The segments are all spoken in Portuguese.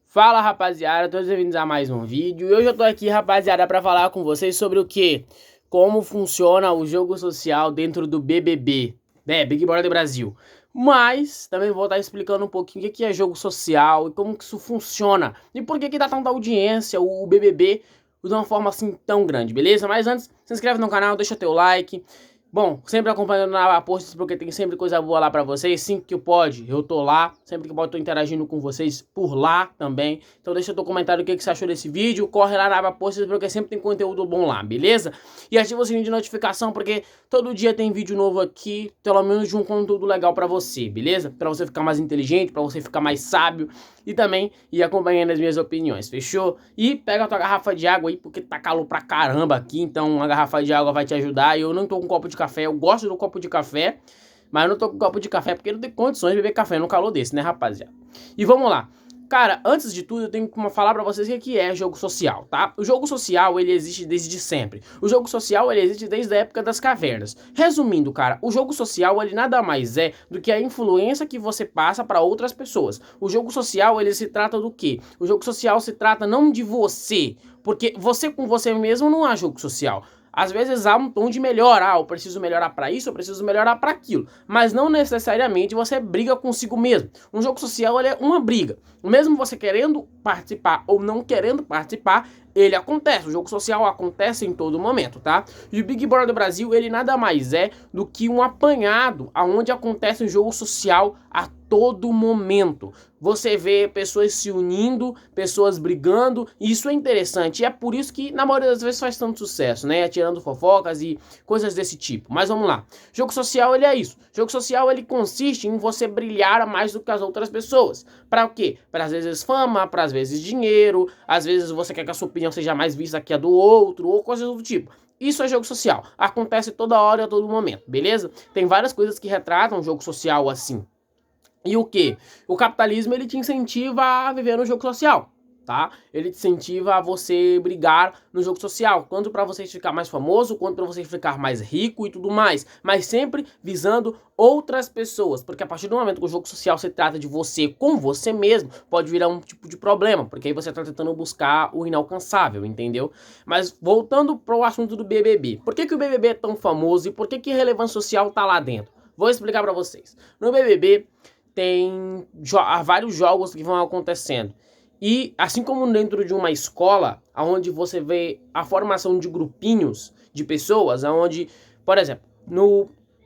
Fala, rapaziada, todos bem-vindos a mais um vídeo. E hoje eu tô aqui, rapaziada, pra falar com vocês sobre o que? Como funciona o jogo social dentro do BBB, né, Big Brother Brasil. Mas também vou estar explicando um pouquinho o que é jogo social e como que isso funciona. E por que dá tanta audiência o BBB de uma forma assim tão grande, beleza? Mas antes, se inscreve no canal, deixa teu like. Bom, sempre acompanhando na posts, porque tem sempre coisa boa lá pra vocês. Sempre que pode, eu tô lá. Sempre que pode, tô interagindo com vocês por lá também. Então deixa teu comentário o que você achou desse vídeo. Corre lá na aba posts, porque sempre tem conteúdo bom lá, beleza? E ativa o sininho de notificação, porque todo dia tem vídeo novo aqui, pelo menos de um conteúdo legal pra você, beleza? Pra você ficar mais inteligente, pra você ficar mais sábio e também ir acompanhando as minhas opiniões, fechou? E pega a tua garrafa de água aí, porque tá calor pra caramba aqui, então uma garrafa de água vai te ajudar. E eu não tô com um copo de café, eu gosto do copo de café, mas eu não tô com um copo de café porque não tem condições de beber café no calor desse, né, rapaziada? E vamos lá. Cara, antes de tudo eu tenho que falar pra vocês o que é jogo social, tá? O jogo social, ele existe desde sempre. O jogo social, ele existe desde a época das cavernas. Resumindo, cara, o jogo social, ele nada mais é do que a influência que você passa pra outras pessoas. O jogo social, ele se trata do quê? O jogo social se trata não de você, porque você com você mesmo não há jogo social. Às vezes há um tom de melhorar, eu preciso melhorar para isso, eu preciso melhorar para aquilo. Mas não necessariamente você briga consigo mesmo. Um jogo social é uma briga. Mesmo você querendo participar ou não querendo participar, ele acontece. O jogo social acontece em todo momento, tá? E o Big Brother Brasil, ele nada mais é do que um apanhado aonde acontece um jogo social a todo momento. Você vê pessoas se unindo, pessoas brigando, e isso é interessante. E é por isso que, na maioria das vezes, faz tanto sucesso, né? Tirando fofocas e coisas desse tipo. Mas vamos lá. Jogo social, ele é isso. Jogo social, ele consiste em você brilhar mais do que as outras pessoas. Para o quê? Para às vezes fama, para às vezes dinheiro, às vezes você quer que a sua opinião seja mais vista que a do outro, ou coisas do tipo. Isso é jogo social. Acontece toda hora e a todo momento, beleza? Tem várias coisas que retratam jogo social assim. E o que? O capitalismo, ele te incentiva a viver no jogo social, tá? Ele te incentiva a você brigar no jogo social, quanto para você ficar mais famoso, quanto para você ficar mais rico e tudo mais, mas sempre visando outras pessoas, porque a partir do momento que o jogo social se trata de você com você mesmo, pode virar um tipo de problema, porque aí você tá tentando buscar o inalcançável, entendeu? Mas voltando pro assunto do BBB, por que o BBB é tão famoso e por que relevância social tá lá dentro? Vou explicar para vocês. No BBB tem vários jogos que vão acontecendo. E assim como dentro de uma escola, onde você vê a formação de grupinhos de pessoas, onde, por exemplo,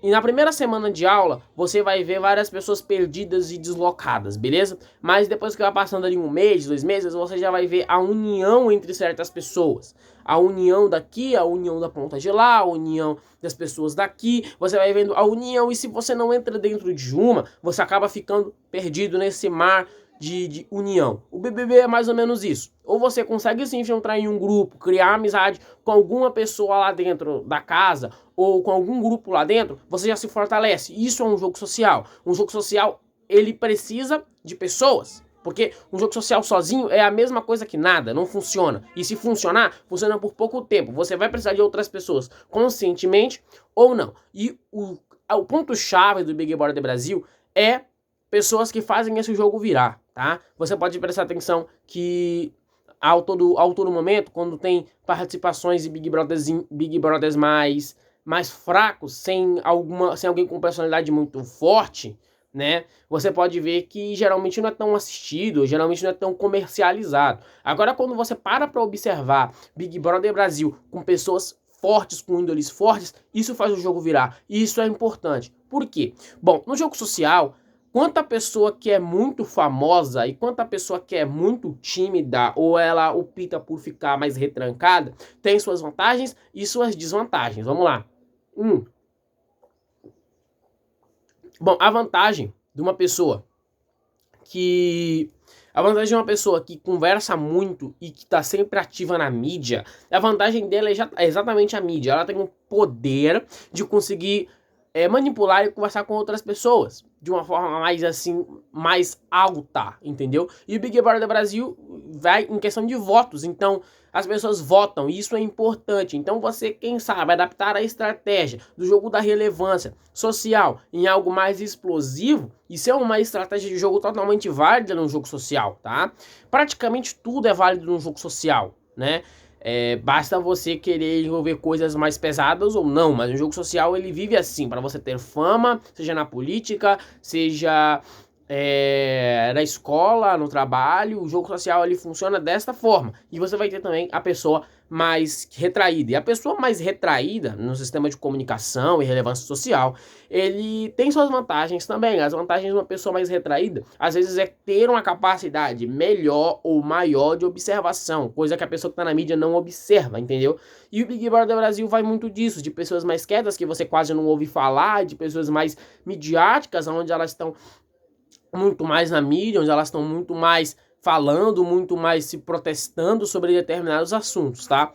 na primeira semana de aula, você vai ver várias pessoas perdidas e deslocadas, beleza? Mas depois que vai passando ali um mês, 2 meses, você já vai ver a união entre certas pessoas. A união daqui, a união da ponta de lá, a união das pessoas daqui. Você vai vendo a união, e se você não entra dentro de uma, você acaba ficando perdido nesse mar de união. O BBB é mais ou menos isso. Ou você consegue se infiltrar em um grupo, criar amizade com alguma pessoa lá dentro da casa, ou com algum grupo lá dentro, você já se fortalece. Isso é um jogo social. Um jogo social, ele precisa de pessoas. Porque um jogo social sozinho é a mesma coisa que nada, não funciona. E se funcionar, funciona por pouco tempo. Você vai precisar de outras pessoas, conscientemente ou não. E o ponto-chave do Big Brother Brasil é pessoas que fazem esse jogo virar, tá? Você pode prestar atenção que ao todo momento, quando tem participações de Big Brothers mais fracos, sem alguém com personalidade muito forte, né? Você pode ver que geralmente não é tão assistido, geralmente não é tão comercializado. Agora, quando você para observar Big Brother Brasil com pessoas fortes, com índoles fortes, isso faz o jogo virar. E isso é importante. Por quê? Bom, no jogo social, quanta pessoa que é muito famosa e quanta pessoa que é muito tímida ou ela opta por ficar mais retrancada, tem suas vantagens e suas desvantagens. Vamos lá. Bom, a vantagem de uma pessoa que conversa muito e que está sempre ativa na mídia, a vantagem dela é exatamente a mídia. Ela tem o poder de conseguir manipular e conversar com outras pessoas de uma forma mais assim, mais alta, entendeu? E o Big Brother Brasil vai em questão de votos. Então, as pessoas votam, e isso é importante. Então você, quem sabe, adaptar a estratégia do jogo da relevância social em algo mais explosivo, isso é uma estratégia de jogo totalmente válida no jogo social, tá? Praticamente tudo é válido no jogo social, né? Basta você querer envolver coisas mais pesadas ou não, mas o jogo social ele vive assim, para você ter fama, seja na política, seja na escola, no trabalho. O jogo social ele funciona desta forma. E você vai ter também a pessoa mais retraída. E a pessoa mais retraída no sistema de comunicação e relevância social, ele tem suas vantagens também. As vantagens de uma pessoa mais retraída, às vezes, é ter uma capacidade melhor ou maior de observação, coisa que a pessoa que está na mídia não observa, entendeu? E o Big Brother Brasil vai muito disso, de pessoas mais quietas que você quase não ouve falar, de pessoas mais midiáticas, onde elas estão muito mais na mídia, onde elas estão muito mais falando, muito mais se protestando sobre determinados assuntos, tá?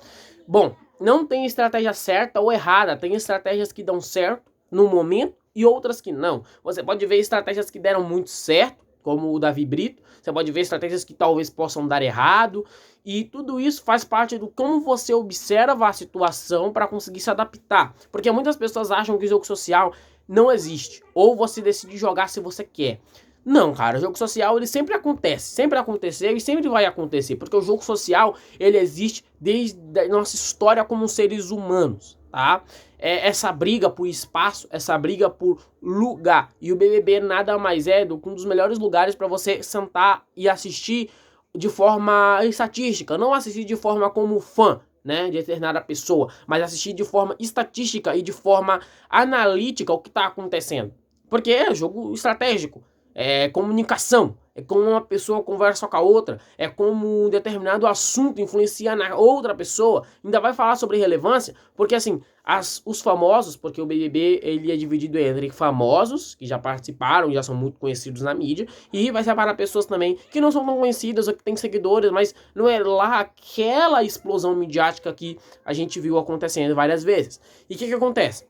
Bom, não tem estratégia certa ou errada, tem estratégias que dão certo no momento e outras que não. Você pode ver estratégias que deram muito certo, como o Davi Brito, você pode ver estratégias que talvez possam dar errado, e tudo isso faz parte do como você observa a situação para conseguir se adaptar. Porque muitas pessoas acham que o jogo social não existe, ou você decide jogar se você quer. Não, cara, o jogo social ele sempre acontece, sempre aconteceu e sempre vai acontecer, porque o jogo social ele existe desde a nossa história como seres humanos, tá? Essa briga por espaço, essa briga por lugar, e o BBB nada mais é do que um dos melhores lugares para você sentar e assistir de forma estatística, não assistir de forma como fã, né, de determinada pessoa, mas assistir de forma estatística e de forma analítica o que está acontecendo, porque é jogo estratégico. É comunicação, é como uma pessoa conversa com a outra, é como um determinado assunto influencia na outra pessoa. Ainda vai falar sobre relevância, porque assim, os famosos, porque o BBB ele é dividido entre famosos, que já participaram, já são muito conhecidos na mídia, e vai separar pessoas também que não são tão conhecidas ou que têm seguidores, mas não é lá aquela explosão midiática que a gente viu acontecendo várias vezes. E o que acontece?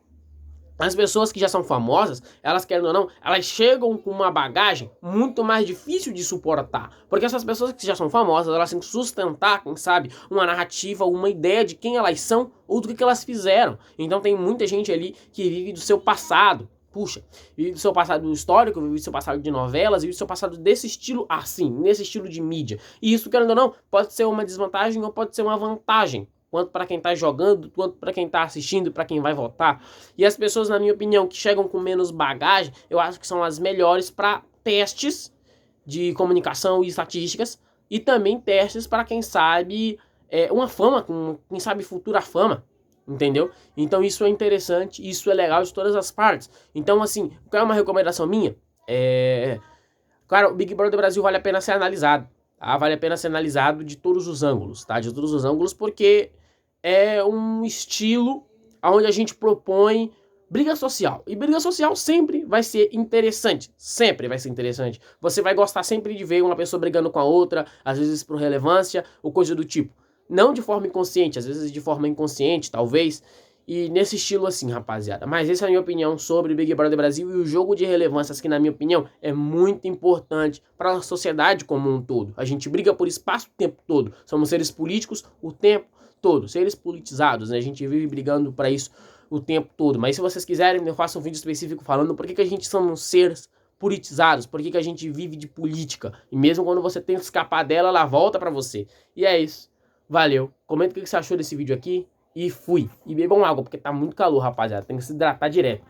As pessoas que já são famosas, elas querendo ou não, elas chegam com uma bagagem muito mais difícil de suportar. Porque essas pessoas que já são famosas, elas têm que sustentar, quem sabe, uma narrativa, uma ideia de quem elas são ou do que elas fizeram. Então tem muita gente ali que vive do seu passado. Puxa, vive do seu passado histórico, vive do seu passado de novelas, vive do seu passado desse estilo assim, nesse estilo de mídia. E isso, querendo ou não, pode ser uma desvantagem ou pode ser uma vantagem. Quanto para quem está jogando, quanto para quem está assistindo, para quem vai votar. E as pessoas, na minha opinião, que chegam com menos bagagem, eu acho que são as melhores para testes de comunicação e estatísticas, e também testes para quem sabe uma fama, quem sabe futura fama, entendeu? Então isso é interessante, isso é legal de todas as partes. Então assim, qual é uma recomendação minha? Cara, o Big Brother Brasil vale a pena ser analisado. Tá? Vale a pena ser analisado de todos os ângulos, tá? De todos os ângulos, porque é um estilo onde a gente propõe briga social. E briga social sempre vai ser interessante. Sempre vai ser interessante. Você vai gostar sempre de ver uma pessoa brigando com a outra, às vezes por relevância ou coisa do tipo. Não de forma inconsciente, às vezes de forma inconsciente, talvez. E nesse estilo assim, rapaziada. Mas essa é a minha opinião sobre Big Brother Brasil e o jogo de relevâncias que, na minha opinião, é muito importante para a sociedade como um todo. A gente briga por espaço o tempo todo. Somos seres políticos o tempo todo. Seres politizados, né? A gente vive brigando para isso o tempo todo. Mas se vocês quiserem, eu faço um vídeo específico falando por que a gente somos seres politizados, por que a gente vive de política. E mesmo quando você tenta escapar dela, ela volta para você. E é isso. Valeu. Comenta o que você achou desse vídeo aqui. E fui. E bebam água, porque tá muito calor, rapaziada. Tem que se hidratar direto.